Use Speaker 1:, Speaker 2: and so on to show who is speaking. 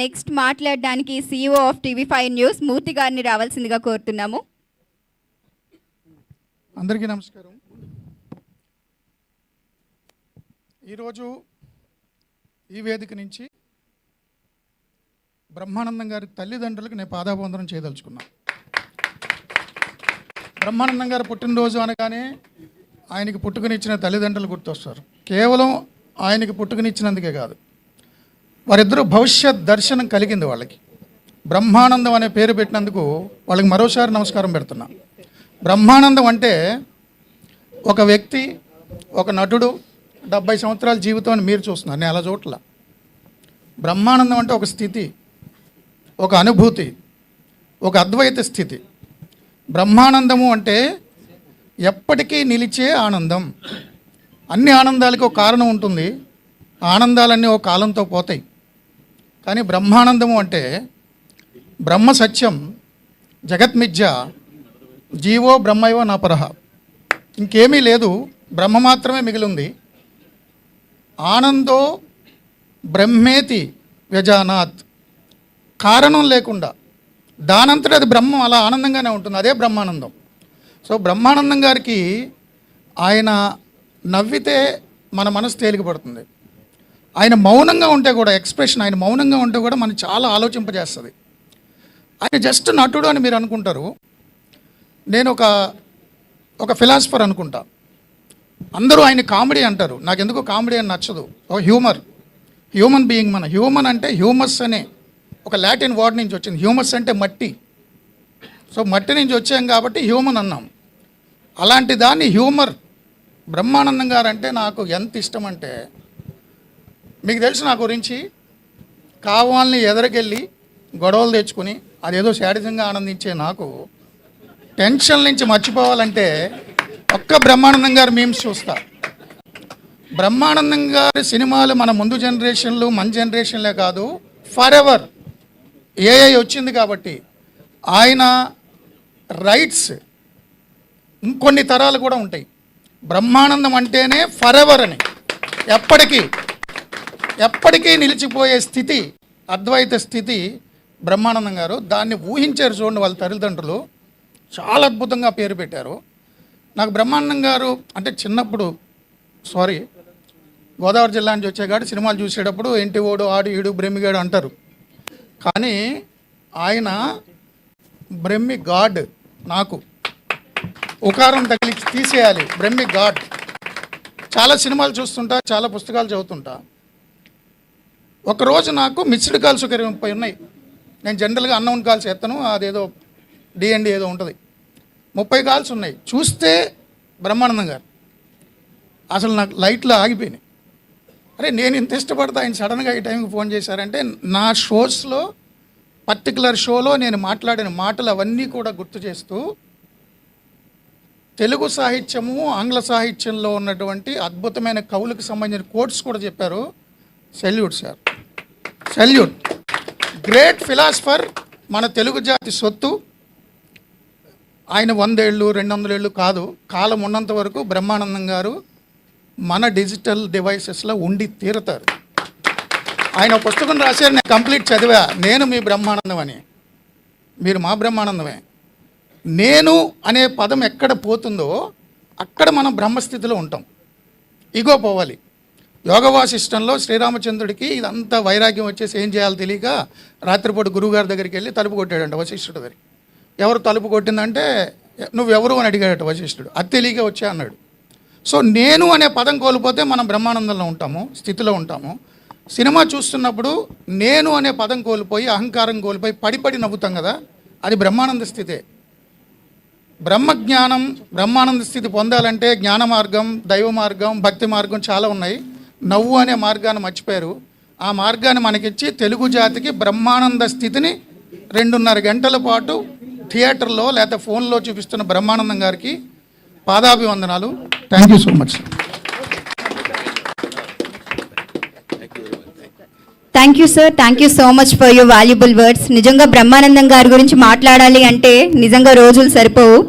Speaker 1: Next మాట్లాడడానికి CEO of TV5 news మూర్తి గారిని రావాల్సిందిగా కోరుతున్నాము.
Speaker 2: అందరికీ నమస్కారం. ఈరోజు ఈ వేదిక నుంచి బ్రహ్మానందం గారి తల్లిదండ్రులకు నేను పాదాభివందనం చేయదలుచుకున్నాను. బ్రహ్మానందం గారు పుట్టినరోజు అనగానే ఆయనకి పుట్టుకనిచ్చిన తల్లిదండ్రులు గుర్తొస్తారు. కేవలం ఆయనకి పుట్టుకనిచ్చినందుకే కాదు, వారిద్దరూ భవిష్యత్ దర్శనం కలిగింది వాళ్ళకి. బ్రహ్మానందం అనే పేరు పెట్టినందుకు వాళ్ళకి మరోసారి నమస్కారం పెడుతున్నా. బ్రహ్మానందం అంటే ఒక వ్యక్తి, ఒక నటుడు 70 సంవత్సరాల జీవితం అని మీరు చూస్తున్నారు, నేను అలా చూడట్ల. బ్రహ్మానందం అంటే ఒక స్థితి, ఒక అనుభూతి, ఒక అద్వైత స్థితి. బ్రహ్మానందము అంటే ఎప్పటికీ నిలిచే ఆనందం. అన్ని ఆనందాలకి ఒక కారణం ఉంటుంది, ఆనందాలన్నీ ఒక కాలంతో పోతాయి. కానీ బ్రహ్మానందము అంటే బ్రహ్మ సత్యం, జగత్మిథ్య, జీవో బ్రహ్మైవ నాపరహ. ఇంకేమీ లేదు, బ్రహ్మ మాత్రమే మిగిలింది. ఆనందో బ్రహ్మేతి వ్యజానాత్. కారణం లేకుండా దానంతట అది బ్రహ్మం అలా ఆనందంగానే ఉంటుంది, అదే బ్రహ్మానందం. సో బ్రహ్మానందం గారికి ఆయన నవ్వితే మన మనసు తేలికపడుతుంది. ఆయన మౌనంగా ఉంటే కూడా, ఎక్స్ప్రెషన్ ఆయన మౌనంగా ఉంటే కూడా మనం చాలా ఆలోచింపజేస్తుంది. ఆయన జస్ట్ నటుడు అని మీరు అనుకుంటారు, నేను ఒక ఫిలాసఫర్ అనుకుంటా. అందరూ ఆయన కామెడీ అంటారు, నాకు ఎందుకో కామెడీ అని నచ్చదు. ఒక హ్యూమన్ బీయింగ్. మన హ్యూమన్ అంటే హ్యూమస్ అనే ఒక లాటిన్ వర్డ్ నుంచి వచ్చింది. హ్యూమస్ అంటే మట్టి. సో మట్టి నుంచి వచ్చాం కాబట్టి హ్యూమన్ అన్నాం. అలాంటి దాన్ని హ్యూమర్ బ్రహ్మానందం గారు అంటే నాకు ఎంత ఇష్టం అంటే, మీకు తెలుసు నా గురించి, కావాలని ఎదరికెళ్ళి గొడవలు తెచ్చుకుని అదేదో శాడిజంగా ఆనందించే నాకు టెన్షన్ నుంచి మర్చిపోవాలంటే ఒక్క బ్రహ్మానందం గారు మీమ్స్ చూస్తా. బ్రహ్మానందం గారి సినిమాలు మన ముందు జనరేషన్లు, మన జనరేషన్లే కాదు, ఫర్ ఎవర్. ఏఐ వచ్చింది కాబట్టి ఆయన రైట్స్ ఇంకొన్ని తరాలు కూడా ఉంటాయి. బ్రహ్మానందం అంటేనే ఫర్ ఎవర్ అని, ఎప్పటికీ నిలిచిపోయే స్థితి, అద్వైత స్థితి బ్రహ్మానందం గారు. దాన్ని ఊహించారు చూడండి వాళ్ళ తల్లిదండ్రులు, చాలా అద్భుతంగా పేరు పెట్టారు. నాకు బ్రహ్మానందం గారు అంటే చిన్నప్పుడు, గోదావరి జిల్లా నుంచి వచ్చేగాడు సినిమాలు చూసేటప్పుడు ఇంటి ఓడు, ఆడు, ఈడు, బ్రహ్మిగాడు అంటారు. కానీ ఆయన బ్రహ్మి గాడ్. నాకు ఉకారం తగిలి తీసేయాలి, బ్రహ్మి గాడ్. చాలా సినిమాలు చూస్తుంటా, చాలా పుస్తకాలు చదువుతుంటా. ఒకరోజు నాకు మిస్డ్ కాల్స్ ఒక 20 ఉన్నాయి. నేను జనరల్గా అన్నౌన్ కాల్స్ ఎత్తను, అదేదో DND ఏదో ఉంటుంది. 30 కాల్స్ ఉన్నాయి. చూస్తే బ్రహ్మానందం గారు. అసలు నాకు లైట్లో ఆగిపోయినాయి. అరే నేను ఇంత ఇష్టపడతా, ఆయన సడన్గా ఈ టైంకి ఫోన్ చేశారంటే, నా షోస్లో పర్టికులర్ షోలో నేను మాట్లాడిన మాటలు అవన్నీ కూడా గుర్తు చేస్తూ తెలుగు సాహిత్యము, ఆంగ్ల సాహిత్యంలో ఉన్నటువంటి అద్భుతమైన కవులకు సంబంధించిన కోట్స్ కూడా చెప్పారు. Salute sir, salute. Great philosopher, మన తెలుగు జాతి సొత్తు. ఆయన 100 ఏళ్ళు 200 ఏళ్ళు కాదు, కాలం ఉన్నంత వరకు బ్రహ్మానందం గారు మన డిజిటల్ డివైసెస్లో ఉండి తీరుతారు. ఆయన పుస్తకం రాశారు, నేను కంప్లీట్ చదివా. నేను మీ బ్రహ్మానందం అని, మీరు మా బ్రహ్మానందమే. నేను అనే పదం ఎక్కడ పోతుందో అక్కడ మనం బ్రహ్మస్థితిలో ఉంటాం. ఇగో పోవాలి. యోగ వాసిష్టంలో శ్రీరామచంద్రుడికి ఇదంతా వైరాగ్యం వచ్చేసి ఏం చేయాలో తెలియక రాత్రిపూట గురువుగారి దగ్గరికి వెళ్ళి తలుపు కొట్టాడంట వశిష్ఠుడి దగ్గరికి. ఎవరు తలుపు కొట్టిందంటే, నువ్వెవరు అని అడిగాడట వశిష్ఠుడు. అది తెలియక వచ్చా అన్నాడు. సో నేను అనే పదం కోల్పోతే మనం బ్రహ్మానందంలో ఉంటాము, స్థితిలో ఉంటాము. సినిమా చూస్తున్నప్పుడు నేను అనే పదం కోల్పోయి, అహంకారం కోల్పోయి పడి నవ్వుతాం కదా, అది బ్రహ్మానంద స్థితే. బ్రహ్మజ్ఞానం, బ్రహ్మానంద స్థితి పొందాలంటే జ్ఞాన మార్గం, దైవ మార్గం, భక్తి మార్గం చాలా ఉన్నాయి. నవ్వు అనే మార్గాన్ని మర్చిపోయారు. ఆ మార్గాన్ని మనకిచ్చి తెలుగు జాతికి బ్రహ్మానంద స్థితిని 2.5 గంటల పాటు థియేటర్లో లేదా ఫోన్లో చూపిస్తున్న బ్రహ్మానందం గారికి పాదాభివందనాలు. Thank you so much.
Speaker 1: Thank you sir, thank you so much for your valuable words. నిజంగా బ్రహ్మానందం గారి గురించి మాట్లాడాలి అంటే నిజంగా రోజులు సరిపోవు.